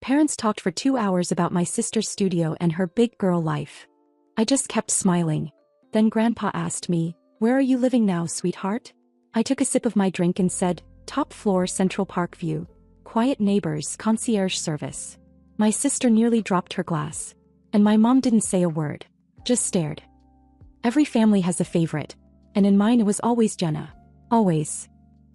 Parents talked for 2 hours about my sister's studio and her big girl life. I just kept smiling. Then Grandpa asked me, "Where are you living now, sweetheart?" I took a sip of my drink and said, "Top floor, Central Park view. Quiet neighbors, concierge service." My sister nearly dropped her glass. And my mom didn't say a word. Just stared. Every family has a favorite. And in mine it was always Jenna. Always.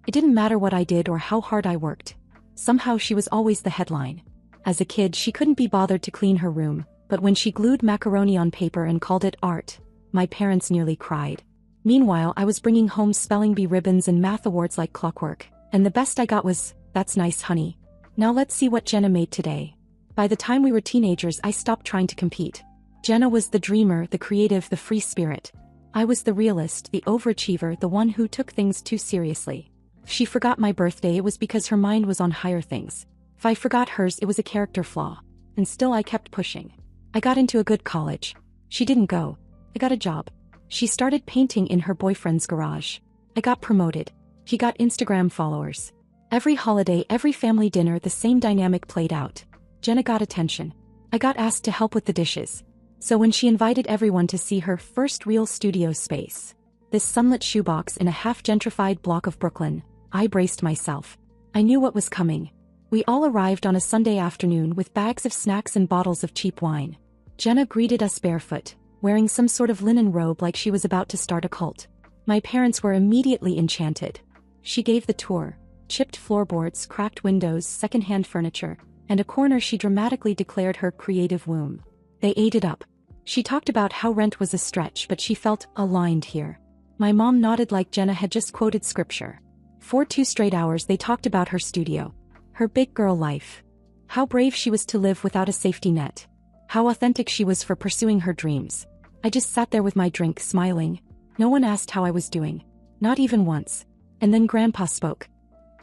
It didn't matter what I did or how hard I worked. Somehow she was always the headline. As a kid she couldn't be bothered to clean her room, but when she glued macaroni on paper and called it art, my parents nearly cried. Meanwhile I was bringing home spelling bee ribbons and math awards like clockwork, and the best I got was, "That's nice, honey. Now let's see what Jenna made today." By the time we were teenagers I stopped trying to compete. Jenna was the dreamer, the creative, the free spirit. I was the realist, the overachiever, the one who took things too seriously. If she forgot my birthday it was because her mind was on higher things. If I forgot hers it was a character flaw. And still I kept pushing. I got into a good college. She didn't go. I got a job. She started painting in her boyfriend's garage. I got promoted. He got Instagram followers. Every holiday, every family dinner, the same dynamic played out. Jenna got attention. I got asked to help with the dishes. So when she invited everyone to see her first real studio space, this sunlit shoebox in a half-gentrified block of Brooklyn, I braced myself. I knew what was coming. We all arrived on a Sunday afternoon with bags of snacks and bottles of cheap wine. Jenna greeted us barefoot, wearing some sort of linen robe like she was about to start a cult. My parents were immediately enchanted. She gave the tour. Chipped floorboards, cracked windows, second-hand furniture, and a corner she dramatically declared her creative womb. They ate it up. She talked about how rent was a stretch but she felt aligned here. My mom nodded like Jenna had just quoted scripture. For 2 straight hours they talked about her studio. Her big girl life. How brave she was to live without a safety net. How authentic she was for pursuing her dreams. I just sat there with my drink smiling. No one asked how I was doing. Not even once. And then Grandpa spoke.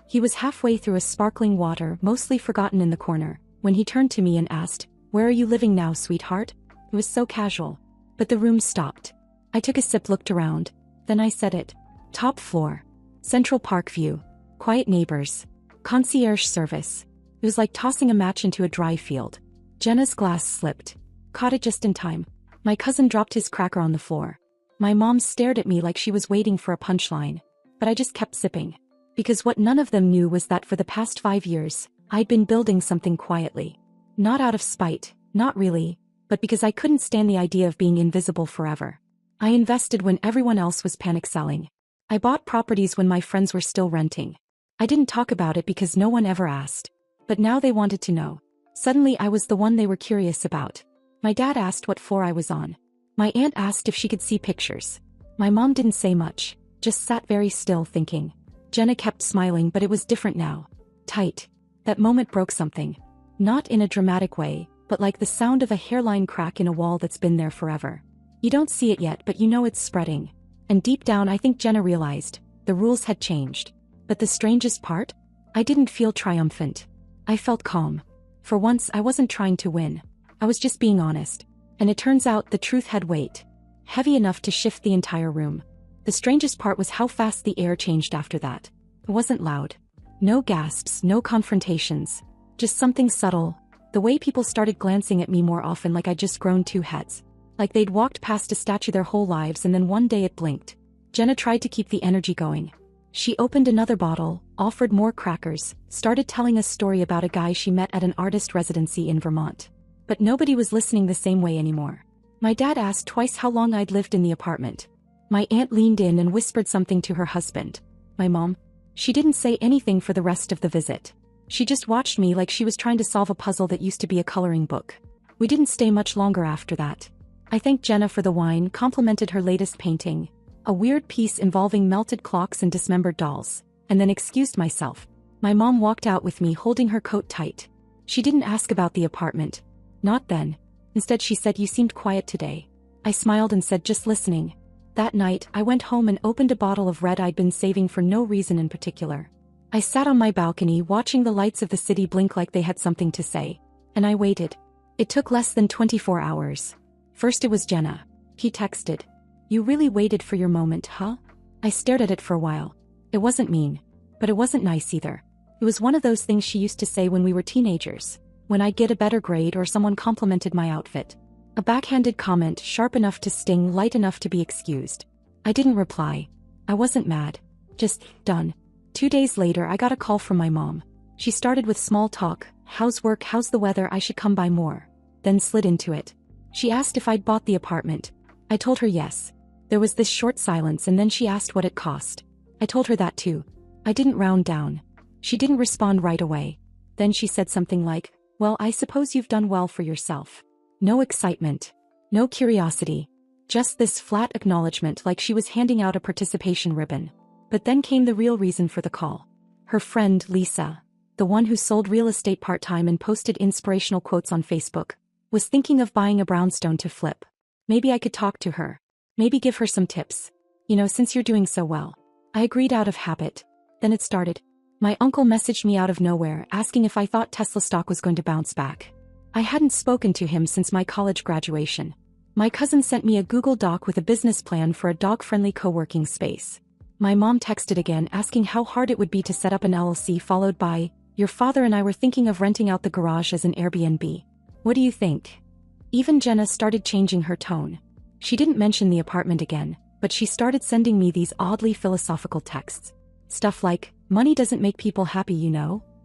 He was halfway through a sparkling water, mostly forgotten in the corner, when he turned to me and asked, "Where are you living now, sweetheart?" It was so casual. But the room stopped. I took a sip, looked around. Then I said it. Top floor. Central Park view. Quiet neighbors. Concierge service. It was like tossing a match into a dry field. Jenna's glass slipped. Caught it just in time. My cousin dropped his cracker on the floor. My mom stared at me like she was waiting for a punchline. But I just kept sipping. Because what none of them knew was that for the past 5 years, I'd been building something quietly. Not out of spite, not really, but because I couldn't stand the idea of being invisible forever. I invested when everyone else was panic selling. I bought properties when my friends were still renting. I didn't talk about it because no one ever asked. But now they wanted to know. Suddenly I was the one they were curious about. My dad asked what floor I was on. My aunt asked if she could see pictures. My mom didn't say much, just sat very still thinking. Jenna kept smiling, but it was different now. Tight. That moment broke something. Not in a dramatic way, but like the sound of a hairline crack in a wall that's been there forever. You don't see it yet, but you know it's spreading. And deep down I think Jenna realized, the rules had changed. But the strangest part? I didn't feel triumphant. I felt calm. For once I wasn't trying to win. I was just being honest. And it turns out the truth had weight. Heavy enough to shift the entire room. The strangest part was how fast the air changed after that. It wasn't loud. No gasps, no confrontations. Just something subtle. The way people started glancing at me more often, like I'd just grown 2 heads. Like they'd walked past a statue their whole lives and then one day it blinked. Jenna tried to keep the energy going. She opened another bottle, offered more crackers, started telling a story about a guy she met at an artist residency in Vermont. But nobody was listening the same way anymore. My dad asked twice how long I'd lived in the apartment. My aunt leaned in and whispered something to her husband. My mom? She didn't say anything for the rest of the visit. She just watched me like she was trying to solve a puzzle that used to be a coloring book. We didn't stay much longer after that. I thanked Jenna for the wine, complimented her latest painting, a weird piece involving melted clocks and dismembered dolls, and then excused myself. My mom walked out with me holding her coat tight. She didn't ask about the apartment. Not then. Instead she said, "You seemed quiet today." I smiled and said, "Just listening." That night, I went home and opened a bottle of red I'd been saving for no reason in particular. I sat on my balcony watching the lights of the city blink like they had something to say. And I waited. It took less than 24 hours. First it was Jenna. He texted. "You really waited for your moment, huh?" I stared at it for a while. It wasn't mean. But it wasn't nice either. It was one of those things she used to say when we were teenagers. when I'd get a better grade or someone complimented my outfit. A backhanded comment sharp enough to sting, light enough to be excused. I didn't reply. I wasn't mad. Just done. 2 days later I got a call from my mom. She started with small talk, how's work, how's the weather, I should come by more. Then slid into it. She asked if I'd bought the apartment. I told her yes. There was this short silence and then she asked what it cost. I told her that too. I didn't round down. She didn't respond right away. Then she said something like, well, I suppose you've done well for yourself. No excitement. No curiosity. Just this flat acknowledgement, like she was handing out a participation ribbon. But then came the real reason for the call. Her friend, Lisa, the one who sold real estate part-time and posted inspirational quotes on Facebook, was thinking of buying a brownstone to flip. Maybe I could talk to her. Maybe give her some tips. Since you're doing so well. I agreed out of habit. Then it started. My uncle messaged me out of nowhere asking if I thought Tesla stock was going to bounce back. I hadn't spoken to him since my college graduation. My cousin sent me a Google Doc with a business plan for a dog-friendly co-working space. My mom texted again asking how hard it would be to set up an LLC, followed by, your father and I were thinking of renting out the garage as an Airbnb. What do you think? Even Jenna started changing her tone. She didn't mention the apartment again, but she started sending me these oddly philosophical texts. Stuff like, money doesn't make people happy,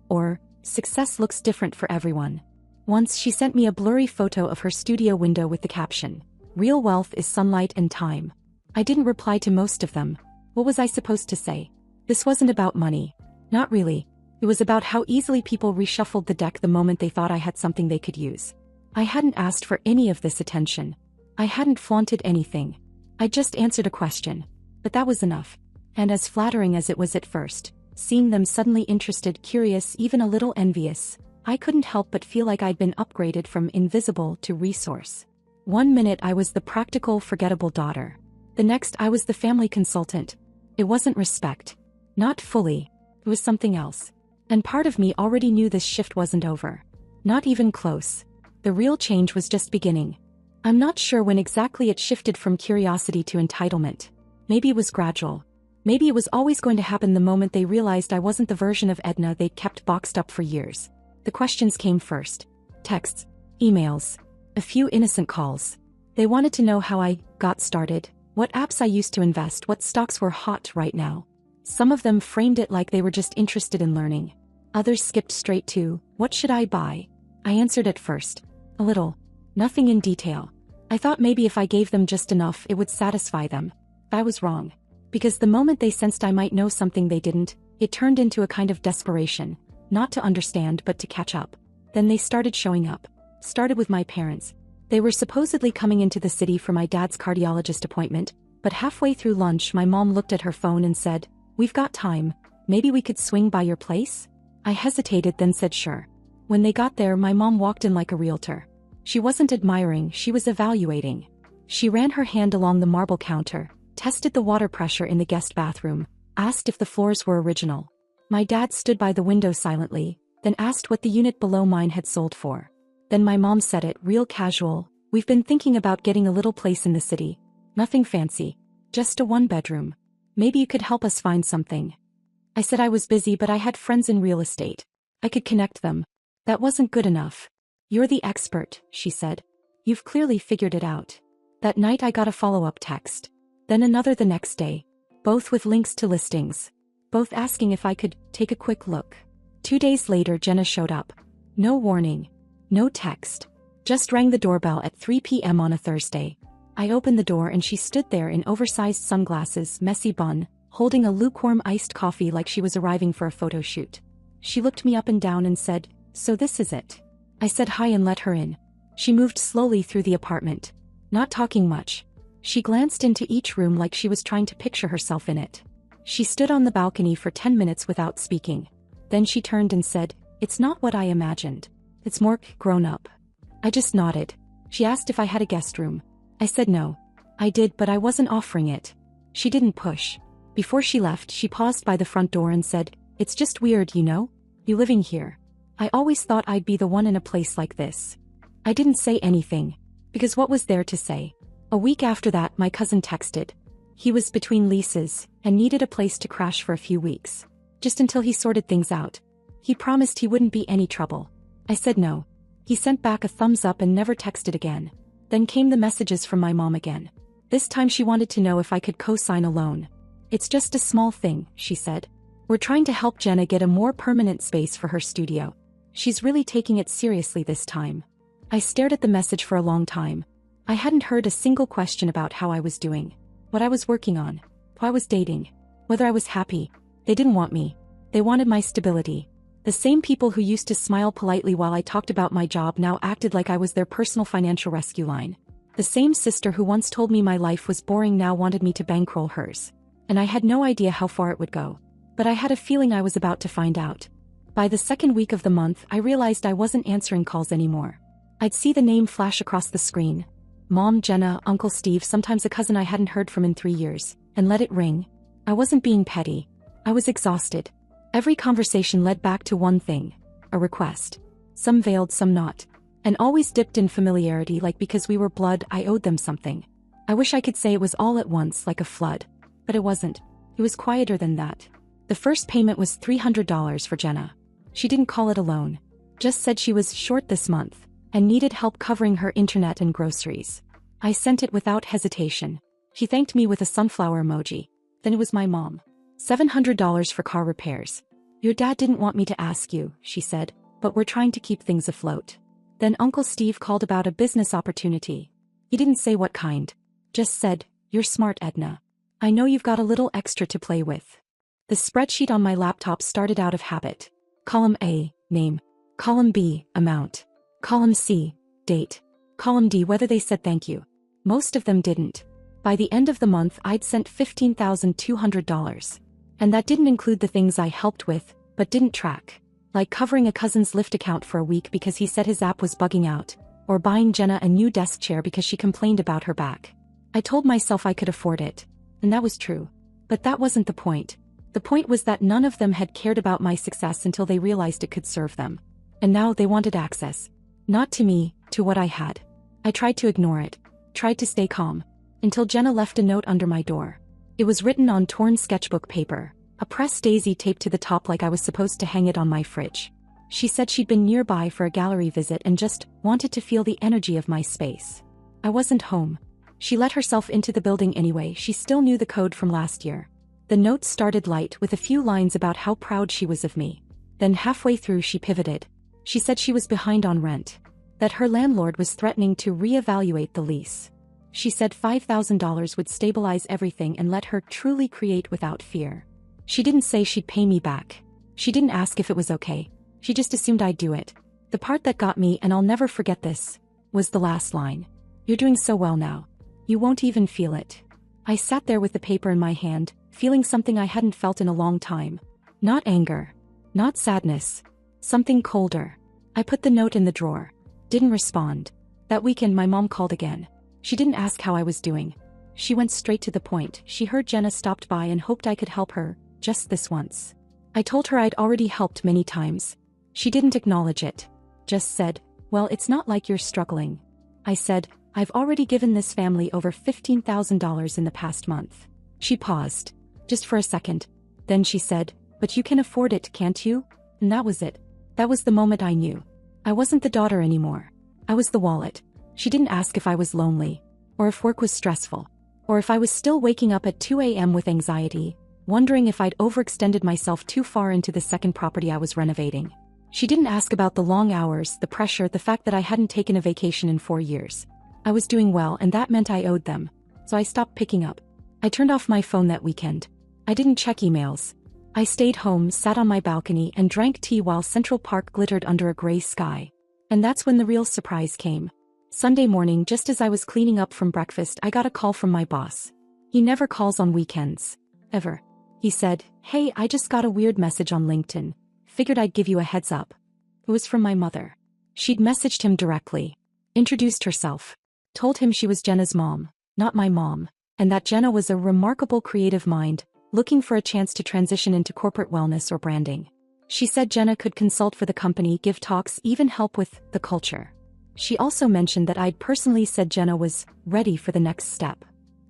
or, success looks different for everyone. Once she sent me a blurry photo of her studio window with the caption, real wealth is sunlight and time. I didn't reply to most of them. What was I supposed to say? This wasn't about money. Not really. It was about how easily people reshuffled the deck the moment they thought I had something they could use. I hadn't asked for any of this attention. I hadn't flaunted anything. I just answered a question. But that was enough. And as flattering as it was at first, seeing them suddenly interested, curious, even a little envious, I couldn't help but feel like I'd been upgraded from invisible to resource. 1 minute I was the practical, forgettable daughter. The next I was the family consultant. It wasn't respect. Not fully. It was something else. And part of me already knew this shift wasn't over. Not even close. The real change was just beginning. I'm not sure when exactly it shifted from curiosity to entitlement. Maybe it was gradual. Maybe it was always going to happen the moment they realized I wasn't the version of Edna they'd kept boxed up for years. The questions came first. Texts, emails, a few innocent calls. They wanted to know how I got started, what apps I used to invest, what stocks were hot right now. Some of them framed it like they were just interested in learning. Others skipped straight to, what should I buy? I answered at first. A little. Nothing in detail. I thought maybe if I gave them just enough it would satisfy them. But I was wrong. Because the moment they sensed I might know something they didn't, it turned into a kind of desperation. Not to understand but to catch up. Then they started showing up. Started with my parents. They were supposedly coming into the city for my dad's cardiologist appointment, but halfway through lunch my mom looked at her phone and said, we've got time, maybe we could swing by your place? I hesitated then said sure. When they got there my mom walked in like a realtor. She wasn't admiring, she was evaluating. She ran her hand along the marble counter, tested the water pressure in the guest bathroom, asked if the floors were original. My dad stood by the window silently, then asked what the unit below mine had sold for. Then my mom said it, real casual, we've been thinking about getting a little place in the city. Nothing fancy. Just a 1-bedroom. Maybe you could help us find something. I said I was busy but I had friends in real estate. I could connect them. That wasn't good enough. You're the expert, she said. You've clearly figured it out. That night I got a follow-up text. Then another the next day. Both with links to listings. Both asking if I could take a quick look. 2 days later Jenna showed up. No warning. No text. Just rang the doorbell at 3 p.m. on a Thursday. I opened the door and she stood there in oversized sunglasses, messy bun, holding a lukewarm iced coffee like she was arriving for a photo shoot. She looked me up and down and said, so this is it. I said hi and let her in. She moved slowly through the apartment. Not talking much. She glanced into each room like she was trying to picture herself in it. She stood on the balcony for 10 minutes without speaking. Then she turned and said, it's not what I imagined. It's more grown up. I just nodded. She asked if I had a guest room. I said no. I did but I wasn't offering it. She didn't push. Before she left she paused by the front door and said, it's just weird you living here. I always thought I'd be the one in a place like this. I didn't say anything. Because what was there to say? A week after that my cousin texted. He was between leases and needed a place to crash for a few weeks. Just until he sorted things out. He promised he wouldn't be any trouble. I said no. He sent back a thumbs up and never texted again. Then came the messages from my mom again. This time she wanted to know if I could co-sign a loan. It's just a small thing, she said. We're trying to help Jenna get a more permanent space for her studio. She's really taking it seriously this time. I stared at the message for a long time. I hadn't heard a single question about how I was doing, what I was working on, who I was dating, whether I was happy. They didn't want me. They wanted my stability. The same people who used to smile politely while I talked about my job now acted like I was their personal financial rescue line. The same sister who once told me my life was boring now wanted me to bankroll hers. And I had no idea how far it would go. But I had a feeling I was about to find out. By the second week of the month, I realized I wasn't answering calls anymore. I'd see the name flash across the screen. Mom, Jenna, Uncle Steve, sometimes a cousin I hadn't heard from in 3 years, and let it ring. I wasn't being petty. I was exhausted. Every conversation led back to one thing, a request. Some veiled, some not. And always dipped in familiarity, like because we were blood, I owed them something. I wish I could say it was all at once, like a flood. But it wasn't. It was quieter than that. The first payment was $300 for Jenna. She didn't call it a loan. Just said she was short this month and needed help covering her internet and groceries. I sent it without hesitation. She thanked me with a sunflower emoji. Then it was my mom. $700 for car repairs. Your dad didn't want me to ask you, she said, but we're trying to keep things afloat. Then Uncle Steve called about a business opportunity. He didn't say what kind. Just said, you're smart, Edna. I know you've got a little extra to play with. The spreadsheet on my laptop started out of habit. Column A, name. Column B, amount. Column C, date. Column D, whether they said thank you. Most of them didn't. By the end of the month, I'd sent $15,200. And that didn't include the things I helped with, but didn't track. Like covering a cousin's Lyft account for a week because he said his app was bugging out, or buying Jenna a new desk chair because she complained about her back. I told myself I could afford it. And that was true. But that wasn't the point. The point was that none of them had cared about my success until they realized it could serve them. And now they wanted access. Not to me, to what I had. I tried to ignore it. Tried to stay calm. Until Jenna left a note under my door. It was written on torn sketchbook paper, a pressed daisy taped to the top like I was supposed to hang it on my fridge. She said she'd been nearby for a gallery visit and just wanted to feel the energy of my space. I wasn't home. She let herself into the building anyway. She still knew the code from last year. The note started light with a few lines about how proud she was of me. Then halfway through she pivoted. She said she was behind on rent. That her landlord was threatening to reevaluate the lease. She said $5,000 would stabilize everything and let her truly create without fear. She didn't say she'd pay me back. She didn't ask if it was okay. She just assumed I'd do it. The part that got me, and I'll never forget this, was the last line. You're doing so well now. You won't even feel it. I sat there with the paper in my hand, feeling something I hadn't felt in a long time. Not anger. Not sadness. Something colder. I put the note in the drawer. Didn't respond. That weekend my mom called again. She didn't ask how I was doing. She went straight to the point. She heard Jenna stopped by and hoped I could help her, just this once. I told her I'd already helped many times. She didn't acknowledge it. Just said, well, it's not like you're struggling. I said, I've already given this family over $15,000 in the past month. She paused. Just for a second. Then she said, but you can afford it, can't you? And that was it. That was the moment I knew. I wasn't the daughter anymore. I was the wallet. She didn't ask if I was lonely, or if work was stressful, or if I was still waking up at 2 a.m. with anxiety, wondering if I'd overextended myself too far into the second property I was renovating. She didn't ask about the long hours, the pressure, the fact that I hadn't taken a vacation in 4 years. I was doing well, and that meant I owed them, so I stopped picking up. I turned off my phone that weekend. I didn't check emails. I stayed home, sat on my balcony, and drank tea while Central Park glittered under a gray sky. And that's when the real surprise came. Sunday morning, just as I was cleaning up from breakfast, I got a call from my boss. He never calls on weekends. Ever. He said, hey, I just got a weird message on LinkedIn. Figured I'd give you a heads up. It was from my mother. She'd messaged him directly. Introduced herself. Told him she was Jenna's mom, not my mom, and that Jenna was a remarkable creative mind, looking for a chance to transition into corporate wellness or branding. She said Jenna could consult for the company, give talks, even help with the culture. She also mentioned that I'd personally said Jenna was ready for the next step.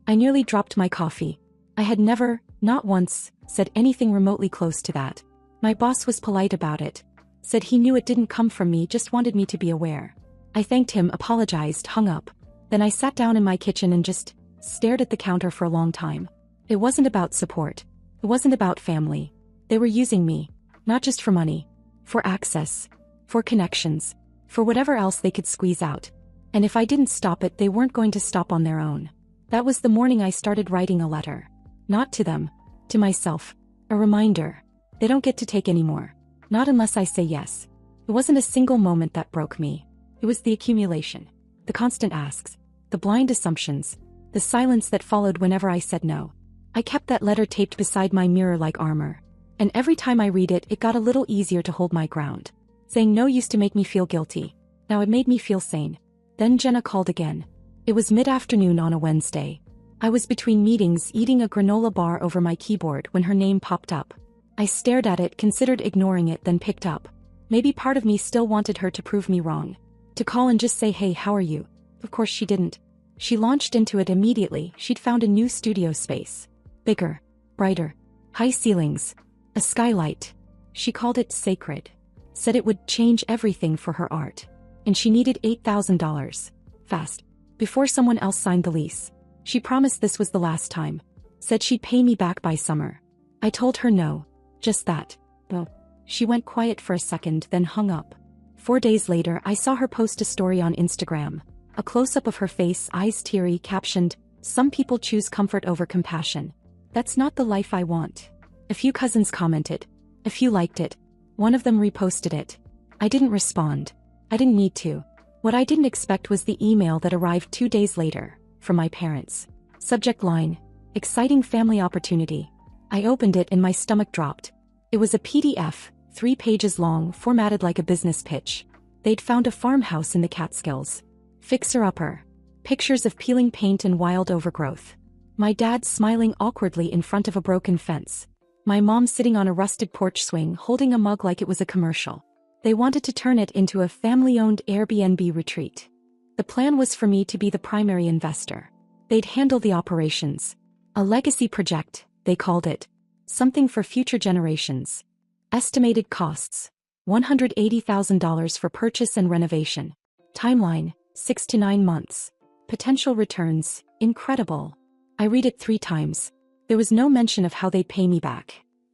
I nearly dropped my coffee. I had never, not once, said anything remotely close to that. My boss was polite about it. Said he knew it didn't come from me, just wanted me to be aware. I thanked him, apologized, hung up. Then I sat down in my kitchen and just stared at the counter for a long time. It wasn't about support. It wasn't about family. They were using me. Not just for money. For access. For connections. For whatever else they could squeeze out. And if I didn't stop it, they weren't going to stop on their own. That was the morning I started writing a letter. Not to them. To myself. A reminder. They don't get to take any more. Not unless I say yes. It wasn't a single moment that broke me. It was the accumulation. The constant asks. The blind assumptions. The silence that followed whenever I said no. I kept that letter taped beside my mirror like armor. And every time I read it, it got a little easier to hold my ground. Saying no used to make me feel guilty. Now it made me feel sane. Then Jenna called again. It was mid-afternoon on a Wednesday. I was between meetings eating a granola bar over my keyboard when her name popped up. I stared at it, considered ignoring it, then picked up. Maybe part of me still wanted her to prove me wrong. To call and just say, "Hey, how are you?" Of course she didn't. She launched into it immediately. She'd found a new studio space. Bigger. Brighter. High ceilings. A skylight. She called it sacred. Said it would change everything for her art. And she needed $8,000. Fast. Before someone else signed the lease. She promised this was the last time. Said she'd pay me back by summer. I told her no. Just that. Well, she went quiet for a second, then hung up. 4 days later, I saw her post a story on Instagram. A close-up of her face, eyes teary, captioned, "Some people choose comfort over compassion. That's not the life I want." A few cousins commented. A few liked it. One of them reposted it. I didn't respond. I didn't need to. What I didn't expect was the email that arrived 2 days later, from my parents. Subject line: exciting family opportunity. I opened it and my stomach dropped. It was a PDF, 3 pages long, formatted like a business pitch. They'd found a farmhouse in the Catskills. Fixer-upper. Pictures of peeling paint and wild overgrowth. My dad smiling awkwardly in front of a broken fence. My mom sitting on a rusted porch swing holding a mug like it was a commercial. They wanted to turn it into a family-owned Airbnb retreat. The plan was for me to be the primary investor. They'd handle the operations. A legacy project, they called it. Something for future generations. Estimated costs: $180,000 for purchase and renovation. Timeline: 6 to 9 months. Potential returns: incredible. I read it 3 times. There was no mention of how they'd pay me back.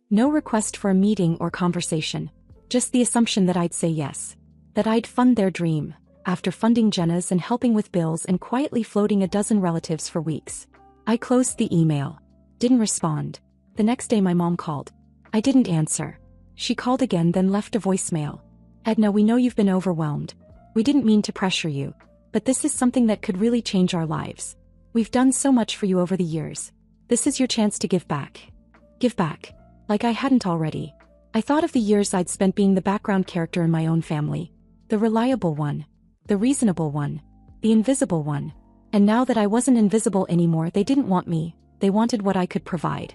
No request for a meeting or conversation. Just the assumption that I'd say yes. That I'd fund their dream, after funding Jenna's and helping with bills and quietly floating a dozen relatives for weeks. I closed the email. Didn't respond. The next day my mom called. I didn't answer. She called again, then left a voicemail. "Edna, we know you've been overwhelmed. We didn't mean to pressure you. But this is something that could really change our lives. We've done so much for you over the years. This is your chance to give back." Give back. Like I hadn't already. I thought of the years I'd spent being the background character in my own family. The reliable one. The reasonable one. The invisible one. And now that I wasn't invisible anymore, they didn't want me. They wanted what I could provide.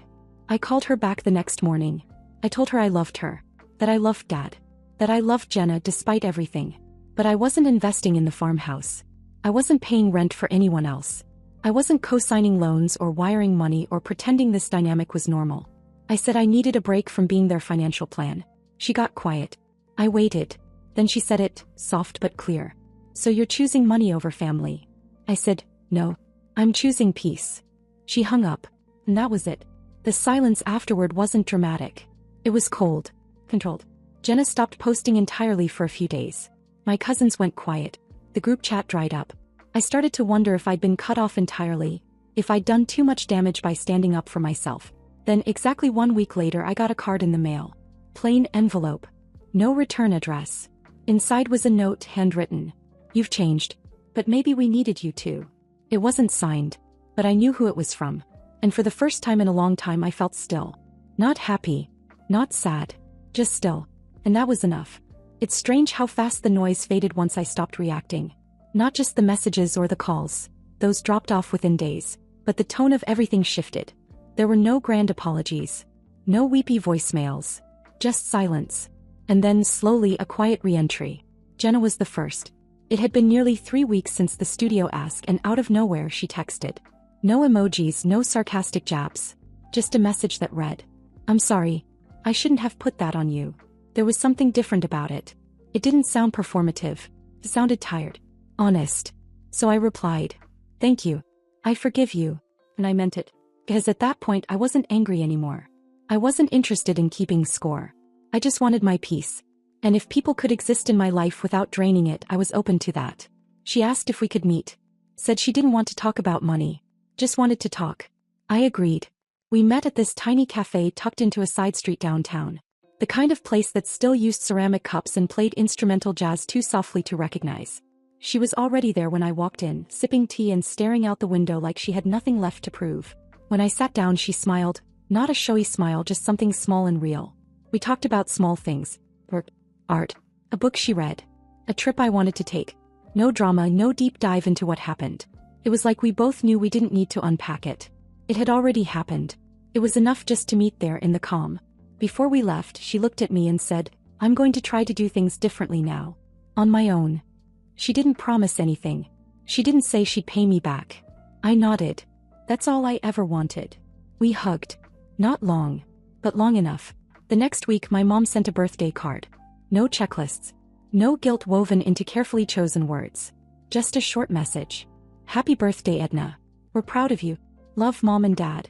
I called her back the next morning. I told her I loved her. That I loved Dad. That I loved Jenna despite everything. But I wasn't investing in the farmhouse. I wasn't paying rent for anyone else. I wasn't co-signing loans or wiring money or pretending this dynamic was normal. I said I needed a break from being their financial plan. She got quiet. I waited. Then she said it, soft but clear. "So you're choosing money over family?" I said, "No. I'm choosing peace." She hung up. And that was it. The silence afterward wasn't dramatic. It was cold. Controlled. Jenna stopped posting entirely for a few days. My cousins went quiet. The group chat dried up. I started to wonder if I'd been cut off entirely, if I'd done too much damage by standing up for myself. Then exactly 1 week later I got a card in the mail. Plain envelope. No return address. Inside was a note, handwritten. "You've changed. But maybe we needed you too." It wasn't signed. But I knew who it was from. And for the first time in a long time I felt still. Not happy. Not sad. Just still. And that was enough. It's strange how fast the noise faded once I stopped reacting. Not just the messages or the calls. Those dropped off within days. But the tone of everything shifted. There were no grand apologies. No weepy voicemails. Just silence. And then, slowly, a quiet re-entry. Jenna was the first. It had been nearly 3 weeks since the studio asked, and out of nowhere she texted. No emojis, no sarcastic jabs. Just a message that read, "I'm sorry. I shouldn't have put that on you. There was something different about it. It didn't sound performative. It sounded tired. Honest. So I replied, "Thank you. I forgive you." And I meant it. Because at that point I wasn't angry anymore. I wasn't interested in keeping score. I just wanted my peace. And if people could exist in my life without draining it, I was open to that. She asked if we could meet. Said she didn't want to talk about money. Just wanted to talk. I agreed. We met at this tiny cafe tucked into a side street downtown. The kind of place that still used ceramic cups and played instrumental jazz too softly to recognize. She was already there when I walked in, sipping tea and staring out the window like she had nothing left to prove. When I sat down, she smiled, not a showy smile, just something small and real. We talked about small things. Work, art, a book she read, a trip I wanted to take. No drama, no deep dive into what happened. It was like we both knew we didn't need to unpack it. It had already happened. It was enough just to meet there in the calm. Before we left, she looked at me and said, "I'm going to try to do things differently now. On my own." She didn't promise anything. She didn't say she'd pay me back. I nodded. That's all I ever wanted. We hugged. Not long, but long enough. The next week my mom sent a birthday card. No checklists. No guilt woven into carefully chosen words. Just a short message. "Happy birthday, Edna. We're proud of you. Love, Mom and Dad."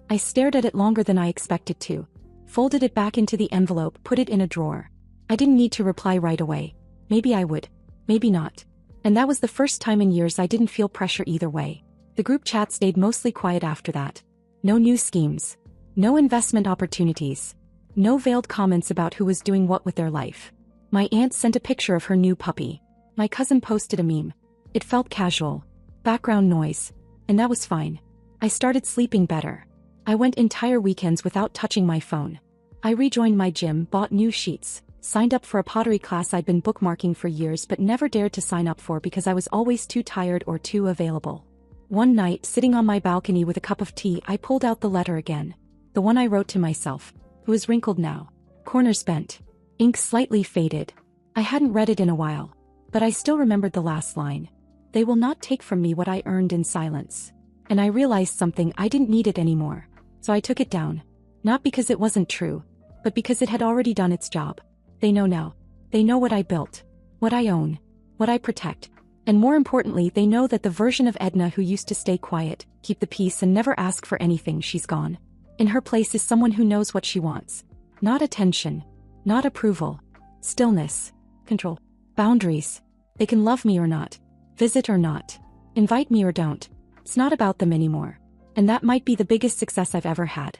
I stared at it longer than I expected to. Folded it back into the envelope, put it in a drawer. I didn't need to reply right away. Maybe I would. Maybe not. And that was the first time in years I didn't feel pressure either way. The group chat stayed mostly quiet after that. No new schemes. No investment opportunities. No veiled comments about who was doing what with their life. My aunt sent a picture of her new puppy. My cousin posted a meme. It felt casual. Background noise. And that was fine. I started sleeping better. I went entire weekends without touching my phone. I rejoined my gym, bought new sheets, signed up for a pottery class I'd been bookmarking for years but never dared to sign up for because I was always too tired or too available. One night, sitting on my balcony with a cup of tea, I pulled out the letter again. The one I wrote to myself. It was wrinkled now. Corners bent. Ink slightly faded. I hadn't read it in a while. But I still remembered the last line. "They will not take from me what I earned in silence." And I realized something: I didn't need it anymore. So I took it down. Not because it wasn't true, but because it had already done its job. They know now. They know what I built, what I own, what I protect. And more importantly, they know that the version of Edna who used to stay quiet, keep the peace and never ask for anything, she's gone. In her place is someone who knows what she wants. Not attention. Not approval. Stillness. Control. Boundaries. They can love me or not. Visit or not. Invite me or don't. It's not about them anymore. And that might be the biggest success I've ever had.